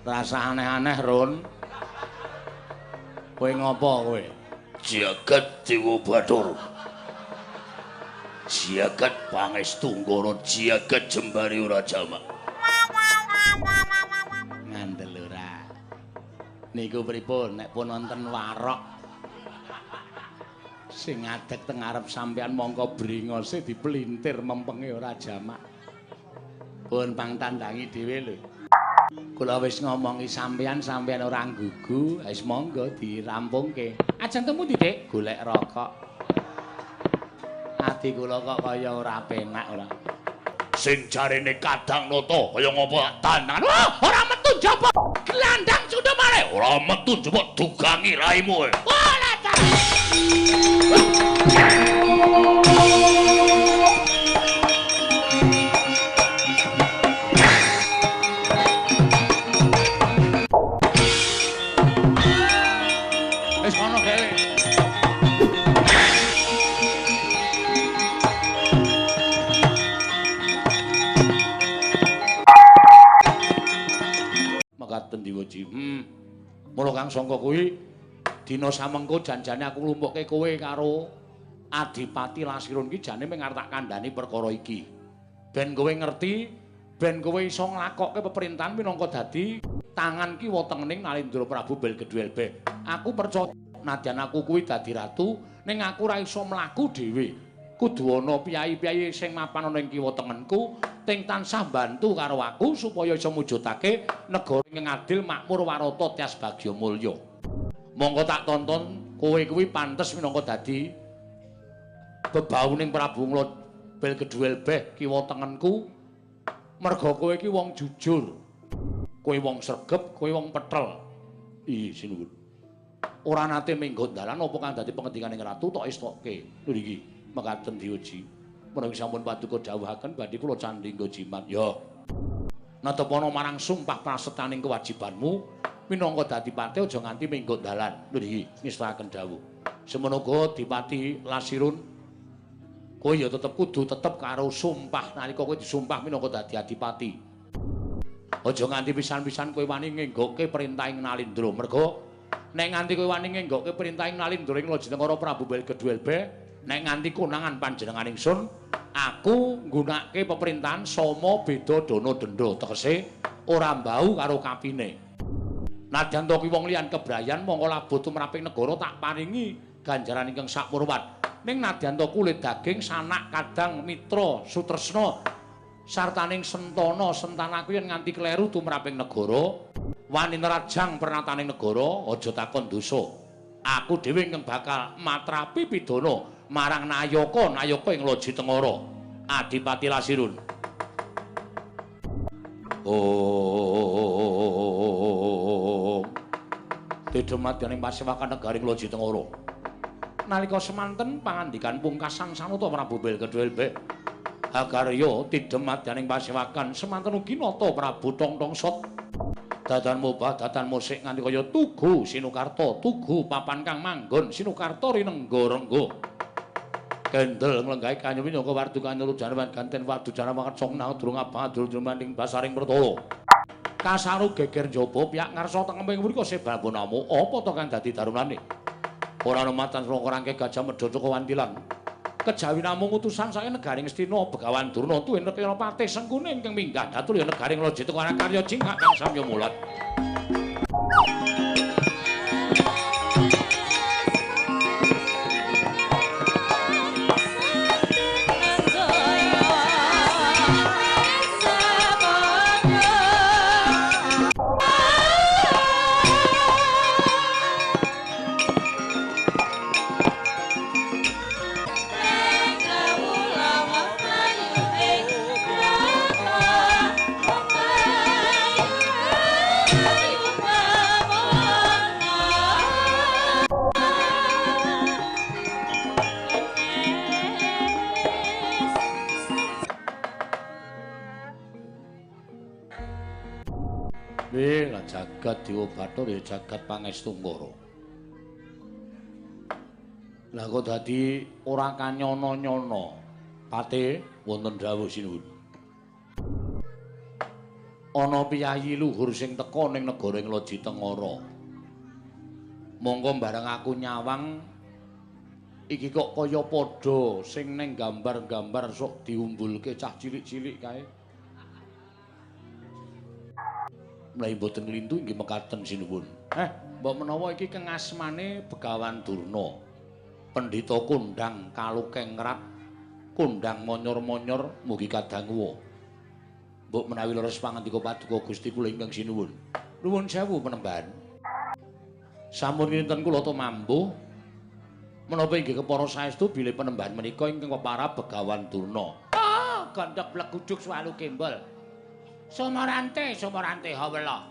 Rasa aneh-aneh, Ron. Kowe ngopo kowe? Jagat Dewa Bathara. Jagat Pangestu Nggara, jagat jembare ora jamak. Ngandel ora. Niku pripun nek pun wonten warok sing ngadeg teng ngarep sampean mongko bringose dipelintir mempenge ora jamak. Pun pangtandangi dhewe lho. Kula wis ngomongi sampean ora nggugu, wis monggo dirampungke. Ajeng temu ndi, Dik? Golek rokok. Ati kula kok kaya ora penak ora. Sing jarene Kadang Nata kaya ngopo tandangan. Wah, ora metu njaba gelandang sudah malih. Ora metu njaba dugangi raimu. Wah, latar. Wis ngono gawe. Mekaten Diwoji. Mula Kang sangka kuwi dina samengko janjane aku nglumpukke kowe karo Adipati Lasirun ki jane mung arep tak kandhani perkara iki. Ben kowe ngerti, ben kowe iso nglakokke peperintahan minangka dadi tangan kiwa tengening Nalindra Prabu Belgedwelbeh. Aku percaya nadyan aku kuwi dadi ratu ning aku ora iso mlaku dhewe. Kudu ana piyai-piyai sing mapan ana ing kiwa tengenku ting tansah bantu karo aku supaya iso mujudake negara ing adil makmur warata tias bagya mulya. Monggo tak tonton kowe kuwi pantes minangka dadi bebauning Prabu Belgedwelbeh kiwa tengenku merga kowe iki wong jujur. Kowe wong sregep, kowe wong petel. Ih, sinuwun. Ora nate minggo dalan apa kang dadi pengendikaning ratu tok estokke. Lho iki, mekaten Diyoji. Menawi sampun paduka dawuhaken badhe kula candhingga jimat. Ya. Natepana marang sumpah prasetyaning kewajibanmu minangka dadi pati aja nganti minggo dalan. Lho iki, ngestakaken dawuh. Semono uga Dipati Lasirun kowe ya tetep kudu tetep karo sumpah nalika kowe disumpah minangka dadi adipati. Aja nganti pisan-pisan kowe wani ngenggokke perintahing Nalindra. Merga nek nganti kowe wani ngenggokke perintahing Nalindra ing Lajengara Prabu Belgedwelbeh, nek nganti konangan panjenengan ingsun, aku nggunakake peperintahan sama beda dana denda, tegese ora mbau karo kapine. Nadyan to ki wong liyan kebrayan mongko labot tumraping negara tak paringi ganjaran ingkang sakmurwan. Ning nadyan to kulit daging sanak Kadang Mitra Sutresna sartaning Sentana sentanaku yen nganti kleru tumraping negara wani nerajang pernataning negara aja takon dosa. Aku dhewe ingkang bakal matrapi pidana marang Nayaka ing Lajitengara. Adipati Lasirun. Dedemadyaning pasewakan negaring Lajitengara. Nalika semanten pangandikan pungkasan Sanuta Prabu Belgedwelbeh Hagarya tidemadyaning pasewakan semanten ugi nata Prabu Tongtongsot dadan mobah dadan musik nganti kaya tugu Sinukarta tugu papan kang manggon Sinukarta rinengga-rengga kendel nglenggahi kanyumi nyangka wardu kanyuru janewan ganten wardu janawangan songna durung abang adul jumaning basaring pertolo kasaru geger njaba piyak ngarsa tengemping mriko sebab namo apa to kang dadi darunane ora numatan rangke Gajah Medha Cokowantilan kejawi namung utusan saking negaring Astina Begawan Durna tuwin nekira patih sengkune ingkang minggah datul ya negaring Lajitengara karya jingak kang samya mulat. Jagat Dewa Bathara ya jagat Pangestu Nggara. Lah kok dadi ora kanyono-nyono. Pate wonten dawuh sinuwun. ana piyayi luhur sing teka ning negara Loji Tengara. Monggo bareng aku nyawang iki kok kaya padha sing ning gambar-gambar sok diumbulke cah cilik-cilik kae. Mulai boten nglintu inggih mekaten sinuwun. Mbok menawa iki kengasmane Begawan Durna. Pendhita kondang kalukengrat, kondang monyor-monyor mugi kadanguwa. Mbok menawi leres pangandika paduka Gusti kula ingkang sinuwun. Nuwun sewu Penemban. Sampun kinten kula tumambuh menapa inggih kepara saestu bilih Penemban menika ingkang para Begawan Durna. Gandhek bleguduk swalu kembol. Sumorante, hawela.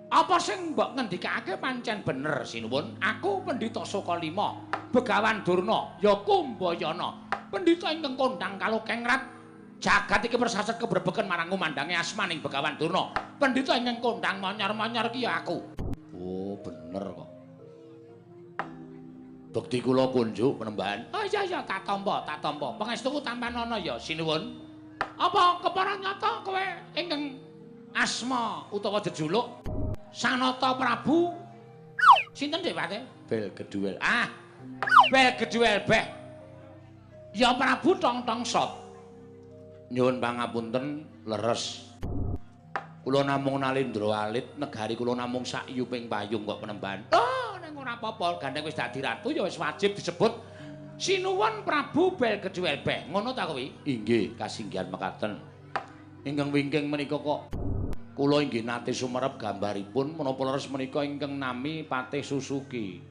Apa sing mbok ngendikake pancen bener sinuwun? Aku Pendhita Sokalima, Begawan Durna, ya Kumbayana. Pendhita ingkang kondang kalukengrat. Jagat iki persaset kebrebeken marang kumandange asmaning Begawan Durna. Pendhita ingkang kondang monyor-monyor ki ya aku. Oh, bener kok. Bekti kula kunjuk Penemban. Oh iya tak tampa. Pangestuku tampan ana ya sinuwun. Apa kepara nyata kowe ingkang asma utawa jejuluk Sanata Prabu sinten Dewate? Belgeduel. Belgeduel beh. Ya Prabu Tongtong Sot. Nyuwun pangapunten leres. Kula namung Nalendra alit, negari kula namung sak yuping payung kok Penemban. Ning ora apa-apa, gandeng wis dadi ratu ya wis wajib disebut Sinuwun Prabu Belgeduel beh. Ngono ta kuwi? Inggih, kasinggihan mekaten. Ingkang wingking menika kok kula inggih nate sumerep gambaripun menapa leres menika ingkang nami Patih Susuki.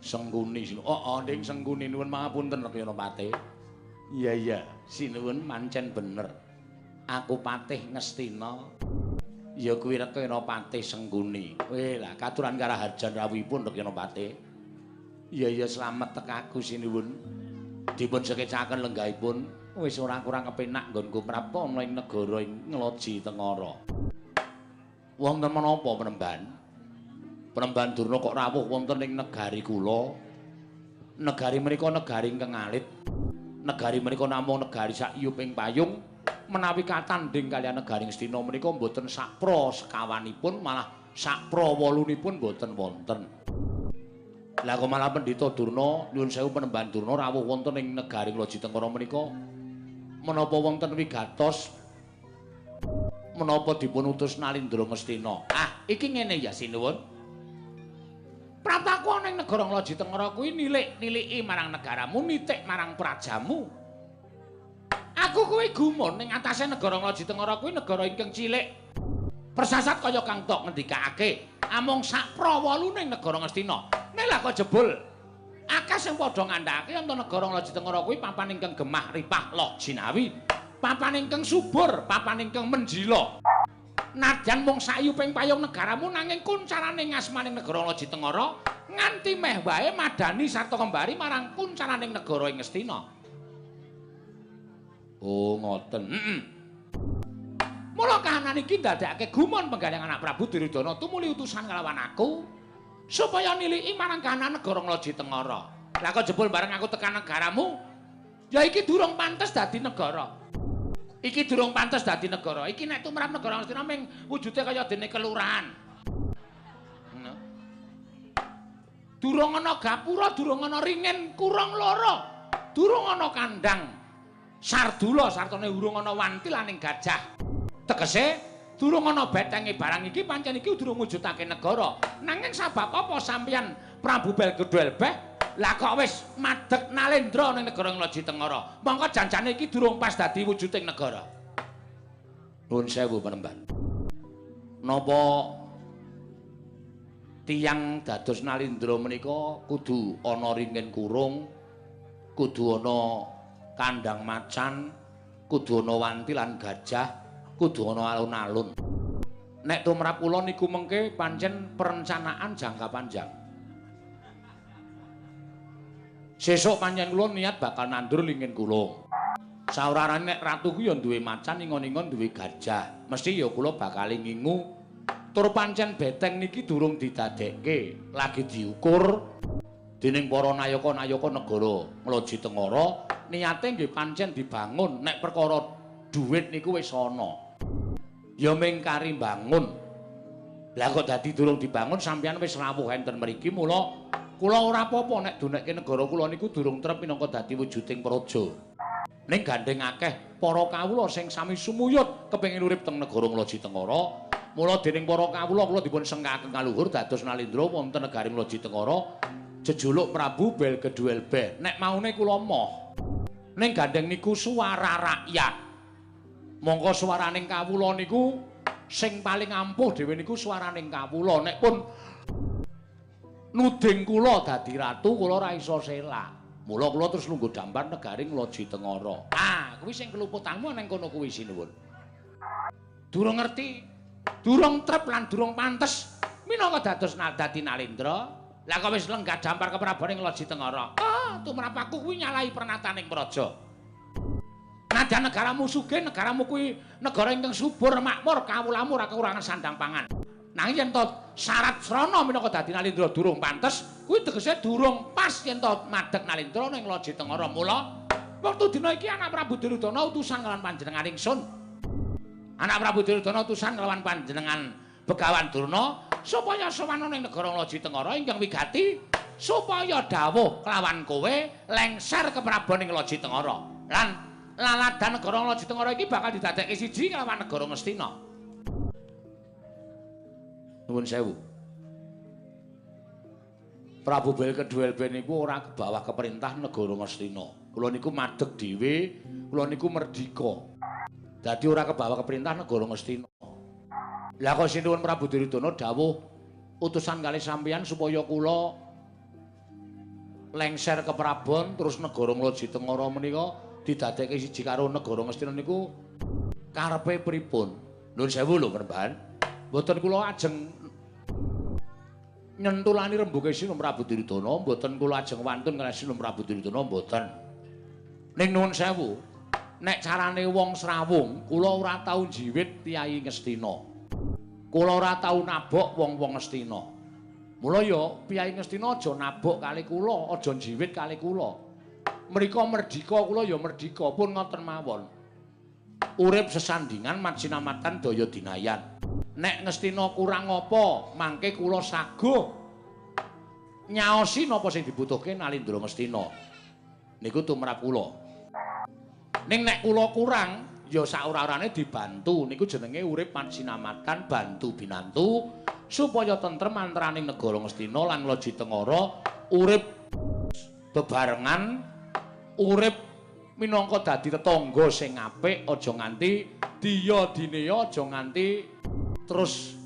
Sengguni sinuwun. Nding Sengguni nuwun pangapunten Rayana Patih. Iya, sinuwun mancen bener. Aku Patih Ngastina. Ya kuwi Rayana Patih Sengguni. Lah katuran karaharjan rawuhipun Rayana Patih. Iya slamet tekaku sinuwun. Dipun sekecaken lenggahipun wis ora kurang kepenak nggonku prapta ing negara ing Loji Tengara. Wonten menapa Penemban? Penemban Durna kok rawuh wonten ing negari kula. Negari menika negari ingkang alit. Negari menika namung negari sak yuping payung. Menawi katanding kaliyan negari Ngastina menika mboten sakpra sekawanipun malah sakpra wolunipun mboten wonten. Lah kok malah Pendhita Durna nyuwun sewu Penemban Durna rawuh wonten ing negari Loji Tengara menika menapa wonten wigatos menapa dipun utus Nalendra Ngastina. Iki ngene ya sinuwun. Prataku ana ing negara Loji Tengara kuwi nilik-niliki marang negaramu, nitik marang prajamu. Aku kuwi gumun ning atase negara Loji Tengara kuwi negara ingkang cilik. Persasat kaya kang tok ngendikake, amung sak prawolu ning negara Ngastina. Nek lha kok jebul akeh sing padha ngandhakake yen negara Loji Tengara kuwi papan ingkang gemah ripah loh jinawi, papan ingkang subur, papan ingkang menjila. Nadyan mung sayuping payung negaramu nanging kuncaraning asmaning negara Loji Tengara nganti meh wae madani sarta kembari marang kuncaraning negara ing Ngastina. Oh, ngoten. Mula kahanan iki ndadekake gumun penggaling anak Prabu Duryudana tumuli utusan kalawan aku supaya niliki marang kahanan negara Loji Tengara. Lah kok jebul bareng aku tekan negaramu, ya iki durung pantes dadi negara. Iki durung pantes dadi negara. Iki nek tumrap negara Ngastina ming wujude kaya dene kelurahan. Durung ana gapura, durung ana ringin kurang loro. Durung ana kandang sardula sartane urung ana wantilaning gajah. Tegese durung ana betenge barang iki pancen iki durung mujudake negara. Nanging sabab apa sampeyan Prabu Belgeduel beh lah kok wis madeg Nalendra ning negara Loji Tengara. Mongko janjane iki durung pas dadi wujuding negara. Nuwun sewu Penemban. Napa tiyang dados Nalendra menika kudu ana ringin kurung, kudu ana kandang macan, kudu ana wanti lan gajah, kudu ana alun-alun. Nek tumrap kula niku mengke pancen perencanaan jangka panjang. Sesuk pancen kula niat bakal nandur lingin kula. Saurarane nek ratu ku ya duwe macan, ingon-ingon duwe gajah. Mesti ya kula bakal ngingu. Tur pancen beteng niki durung didadekke, lagi diukur dening para nayaka-nayaka negara Loji Tengara. Niate nggih pancen dibangun nek perkara Dhuwit niku wis ana. Ya mingkari bangun. Lah kok dadi durung dibangun sampeyan wis rawuh enten mriki mula kula ora apa-apa nek dunekke negara kula niku durung trep minangka dadi wujuding praja. Ning gandeng akeh para kawula sing sami sumuyut kepengin urip teng negara Nglaji Tengara. Mula dening para kawula kula dipun sengkaken kaluhur dados Nalendra wonten negari Nglaji Tengara jejuluk Prabu Belgeduelbeh. Nek maune kula moh. Ning gandeng niku suara rakyat. Mongko swaraning kawula niku sing paling ampuh dhewe niku swaraning kawula. Nek pun nuding kula dadi ratu kula ora iso selak. Mula kula terus lungguh dampar negari Nglaji Tengara. Ah, kuwi sing keluputanmu nang kono kuwi sinuwun. Durung ngerti, durung trep lan durung pantes minangka dados dadi Nalendra. Lah kok wis lenggah dampar keprabone Nglaji Tengara. Ah, tumrap aku kuwi nyalahi pernataning praja. Nadyan negaramu sugih, negaramu kuwi negara ingkang subur makmur, kawulamu ora kekurangan sandang pangan. Nanging yen to syarat srana minangka dadi Nalendra durung pantes, kuwi tegese durung pas yen to madheg Nalendra ning Nglaji Tengara. Mula wektu dina iki anak Prabu Duryudana utusan kelawan panjenengan ingsun. Anak Prabu Duryudana utusan kelawan panjenengan Begawan Durna supaya sowan ning negara Nglaji Tengara ingkang wigati supaya dawuh kelawan kowe lengser ke Prabon Nglaji Tengara. Lan laladan negara Nglaji Tengara iki bakal didadekke siji kelawan negara Ngastina. Nuwun sewu. Prabu Belgeduelbeh niku ora kebawah keperintah negara Ngastina. Kula niku madheg dhewe, kula niku merdika. Dadi ora kebawah keperintah negara Ngastina. Lah kok sinuwun Prabu Duryudana dawuh utusan kalih sampeyan supaya kula lengser ke Prabon terus negara Nglaji Tengara menika didadekke siji karo negara Ngastina niku karepe pripun? Nuwun sewu lho, Perban. Mboten kula ajeng nyentulani rembuge Sinum Prabu Duryudana, mboten kula ajeng wantun kalih Sinum Prabu Duryudana mboten. Ning nuwun sewu, nek carane wong srawung, kula ora tau njiwit tiyai Ngastina. Kula ora tau nabok wong-wong Ngastina. Mula ya piyai Ngastina aja nabok kali kula, aja njiwit kali kula. Mrika merdika kula ya merdika pun ngoten mawon. Urip sesandingan matsinamatan daya dinayan. Nek Ngastina kurang apa, mangke kula saguh nyaosi napa sing dibutuhke Nalendra Ngastina. Niku tumrap kula. Ning nek kula kurang ya saora-orane dibantu. Niku jenenge urip matsinamatan bantu binantu supaya tentrem antaraning negara Ngastina lan Nglaji Tengara urip bebarengan, urip minangka dadi tetangga sing apik, aja nganti diya dineya, aja nganti terus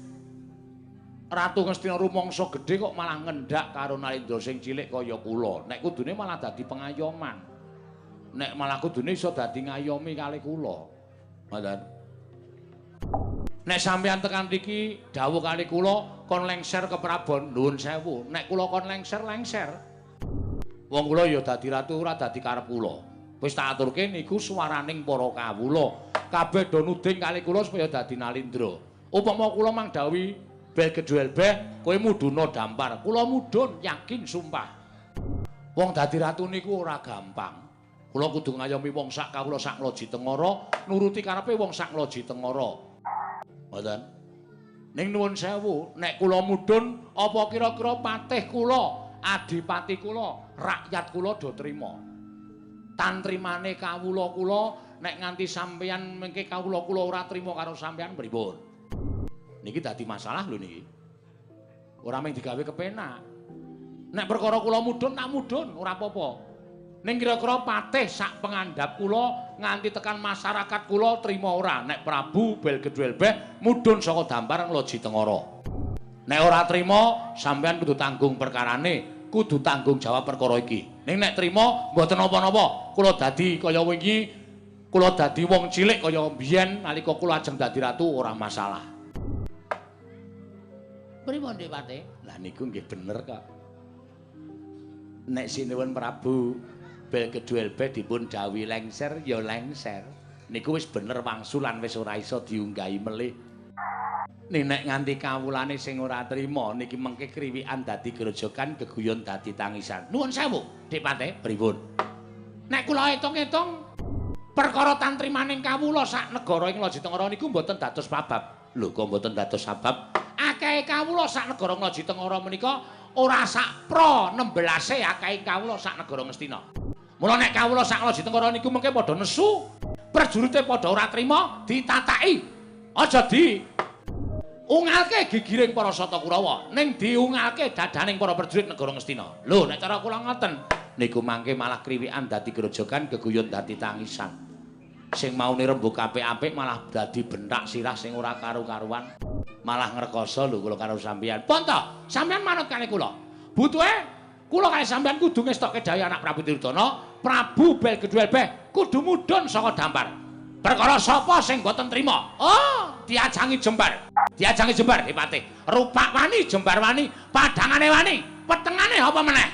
Ratu Ngastina rumangsa gedhe kok malah ngendhak karo Nalendra sing cilik kaya kula. Nek kudune malah dadi pengayoman. Nek malah kudune iso dadi ngayomi kali kula. Ngoten. Nek sampeyan tekan mriki dawuh kali kula kon lengser ke Prabon, nuwun sewu. Nek kula kon lengser. Wong kula ya dadi ratu ora dadi karep kula. Wis tak aturke niku swaraning para kawula. Kabeh do nuding kali kula supaya dadi Nalendra. Upama kula mangdawi Belgeduelbeh, kowe mudhuna dampar. Kula mudhun yakin sumpah. Wong dadi ratu niku ora gampang. Kula kudu ngayomi wong sak kawula sak Nglaji Tengara, nuruti karepe wong sak Nglaji Tengara. Ngoten. Ning nuwun sewu, nek kula mudhun apa kira-kira patih kula, adipati kula, rakyat kula do trima. Tantrimane kawula kula nek nganti sampeyan mengke kawula kula ora trima karo sampeyan pripun? Niki dadi masalah lho niki. Ora mung digawe kepenak. Nek perkara kula mudhun tak mudhun, ora apa-apa. Ning kira-kira patih sak pengandhap kula nganti tekan masyarakat kula trima ora nek Prabu Belgeduelbeh mudhun saka dampar Nglaji Tengara. Nek ora trima, sampeyan kudu tanggung perkarane, kudu tanggung jawab perkara iki. Ning nek trima mboten napa-napa, kula dadi kaya wingi, kula dadi wong cilik kaya mbiyen nalika kula ajeng dadi ratu ora masalah. Pripun Dik Patih? Lah niku nggih bener kok. Nek sinuwun Prabu Belgeduelbeh dipun dawuhi lengser ya lengser. Niku wis bener wangsulan wis ora iso diunggahi melih. Nek nganti kawulane sing ora trima niki mengke kriwikan dadi grojogan, geguyon dadi tangisan. Nuwun sewu, Dik Patih, pripun? Nek kula hitung-hitung Perkara tantrimaning kawula sak negara ing Lajitengara niku mboten dados sabab. Lho kok mboten dados sabab? Akeh kawula sak negara Lajitengara menika ora sak pro 16 akeh kawula sak negara Ngastina. Mula nek kawula sak Lajitengara niku mengke padha nesu, prajurite padha ora trima, ditataki. Aja di ungalke gigiring para Sata Kurawa, ning diungalke dadaning para prajurit negara Ngastina. Lho nek cara kula ngoten, niku mangke malah kriwikan dadi grojogan, geguyut dadi tangisan. Sing maune rembug apik-apik malah dadi bentak sirah sing ora karu-karuan. Malah ngrekoso lho kula karo sampeyan. Ponto, sampeyan manut kali kula. Butuhe kula kali sampeyan kudu ngestokke daya anak Prabu Duryudana, Prabu Belgedwelbeh kudu mudhun saka Dampar. Perkara sapa sing boten trima? Oh, diajangi jembar. Diajangi jembar Dipati. Rupak wani, jembar wani, padangane wani, petengane apa meneh?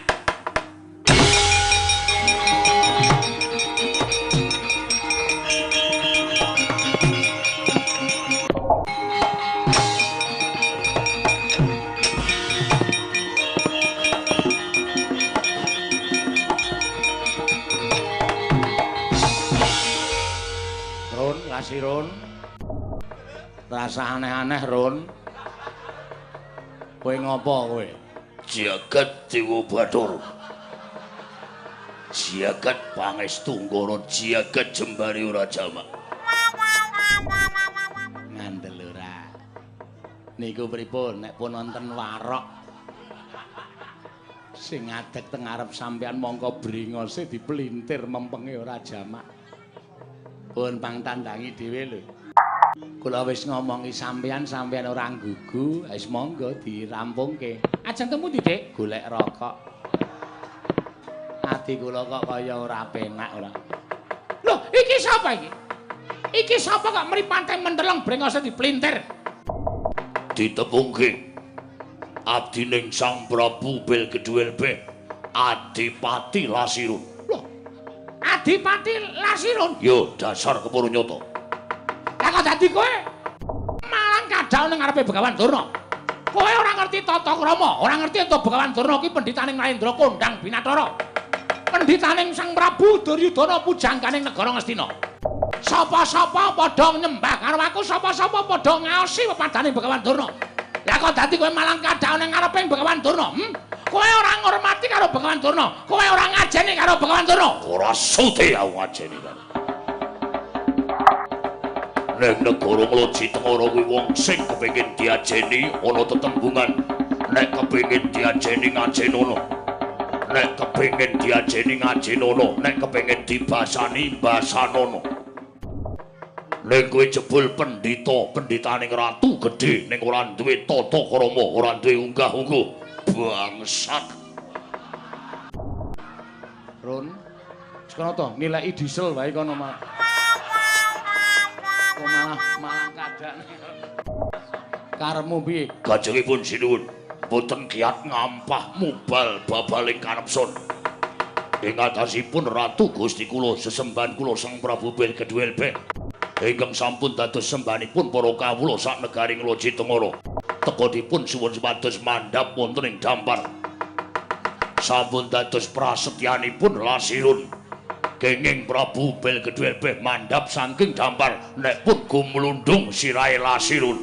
Ron, rasa aneh-aneh Ron. Kowe ngopo kowe? Jagat Dewa Bathara. Jagat pangestu ngono, jagat jembare ora jamak. Ngandel ora. Niku pripun nek pun wonten warok sing ngadeg teng arep sampean mongko bringose dipelintir mempenge ora jamak. Pun pangtandangi dhewe lho. Kula wis ngomongi sampean ora nggugu, wis monggo dirampungke. Ajeng temu ndi, Dik? Golek rokok. Ati kula kok kaya ora penak ora. Lho, iki sapa iki? Iki sapa kok mripate menteleng brengose diplintir? Ditepungke. Adining Sang Prabu Belgedwelbeh, Adipati Lasirun. Adipati Lasirun. Yo dasar kepuru nyoto. Lah kok dadi kowe malang kadal ning ngarepe Begawan Durna. Kowe ora ngerti tata krama, ora ngerti ento Begawan Durna ki pendhitaning Narendra Kondang Binathara. Pendhitaning Sang Prabu Duryudana pujangganing negara Ngastina. Sapa-sapa padha nyembah karo aku, sapa-sapa padha ngaosi pepadaning Begawan Durna. Lah kok dadi kowe malang kadal ning ngarepe Begawan Durna? Kowe ora ngormati karo Begawan Durna, kowe ora ngajeni karo Begawan Durna. Ora sute aku ngajeni kan. Nek negara Lajitengara kuwi wong sing kepengin diajeni ana tetembungan. Nek kepengin diajeni ngajenono. Nek kepengin diajeni ngajenono, nek kepengin dibasani basanono. Nek kowe jebul pendhitaning ratu gedhe ning ora duwe tata krama, ora duwe unggah-ungguh. Bangsat. Ron, sekono to nilai diesel wae kono malah kadang. Karepmu piye? Kajengipun sinuwun, boten kiat ngampah mubal babaling kanepsun. Ing atasipun Ratu Gusti kula sesembahan kula Sang Prabu Belgedwelbeh ingkang sampun dados sembahanipun para kawula sak negaring Lajitengara. Tekonipun suwun supados mandhap wonten ing Dampar. Sampun dados prasetyanipun Lasirun. Kenging Prabu Belgedwelbeh mandhap saking Dampar nek pun gumlundung sirahe Lasirun.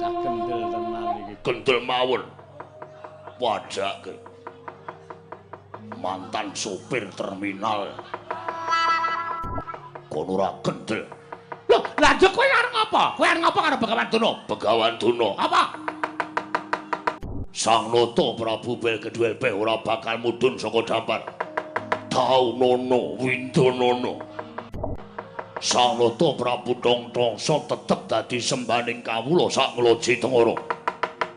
Cah kendel tenan iki. Kendel mawon. Padake. Mantan sopir terminal. Kono ora kendel. Loh, lha kowe arep ngopo? Kowe arep ngopo karo Begawan Durna? Begawan Durna. Apa? Sang Nata Prabu Belgedwelbeh ora bakal mudhun saka Dampar. Taunana Windanana. Sang Nata Prabu Tongtongso tetep dadi sembahaning kawula sak Lajitengara.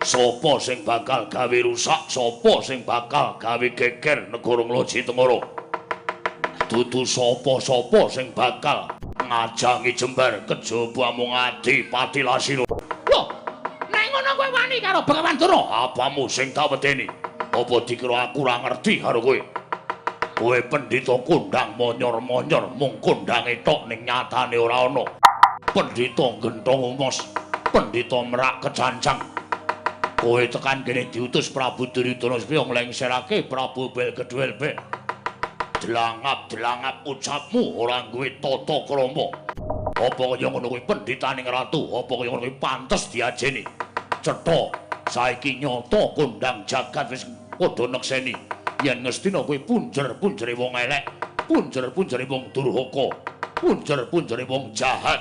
Sapa sing bakal gawe rusak, sapa sing bakal gawe geger negara Lajitengara. Dudu sapa-sapa sing bakal ngajangi jembar kejaba mung Adipati Lasirun. Loh, nek ngono kowe wani karo Begawan Durna? Apamu sing tak wedeni? Apa dikira aku ora ngerti karo kowe? Kowe pendhita kondang monyor-monyor mung kondange tok ning nyatane ora ana. Pendhita genthong umos, pendhita merak kecancang. Kowe tekan kene diutus Prabu Duryudana supaya nglengserake Prabu Belgedwelbeh. Delangap ucapmu ora duwe tata krama. Apa kaya ngono kuwi pendhitaning ratu? Apa kaya ngono kuwi pantes diajeni? Cetha, saiki nyata kondang jagat wis padha nekseni yen Ngastina kuwi punjer-punjere wong elek, punjer-punjere wong durhaka, punjer-punjere wong jahat.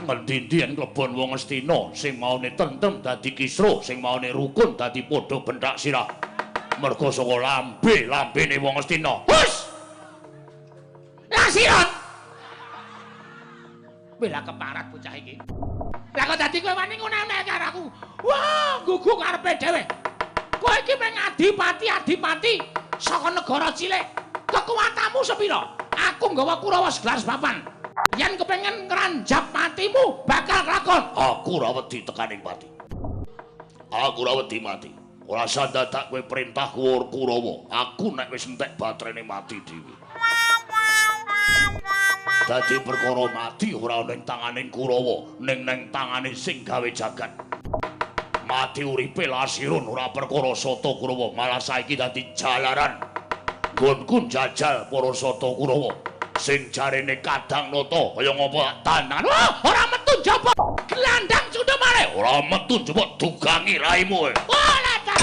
Ngendi-endi yen klebon wong Ngastina sing maune tentrem dadi kisruh, sing maune rukun dadi padha bentak sirah. Merga saka lambene wong Ngastina. Hus! Lasiron. Bela keparat bocah iki. Lah kok dadi kowe wani ngene karo aku. Wah, gugu karepe dhewe. Kowe iki meng adipati saka negara cilik. Kekuatanmu sepira? Aku nggawa Kurawa segelas papan. Yen kepengin ngranjap matimu bakal kelakon. Aku ora wedi tekaning pati. Aku ora wedi mati. Ora sandadak kowe perintah Kurawa. Aku nek wis entek batrene mati dhewe. Dadi perkara mati ora ana ing tanganing Kurawa, ning tangane sing gawe jagat. Mati uripe Lasirun ora perkara Sata Kurawa, malah saiki dadi jalaran. Nggonku njajal para Sata Kurawa. Sing jarene Kadang Nata kaya ngapa tangan. Ora metu njaba gelandang Sundamare. Ora metu njaba dugangi raimu. Ora ta.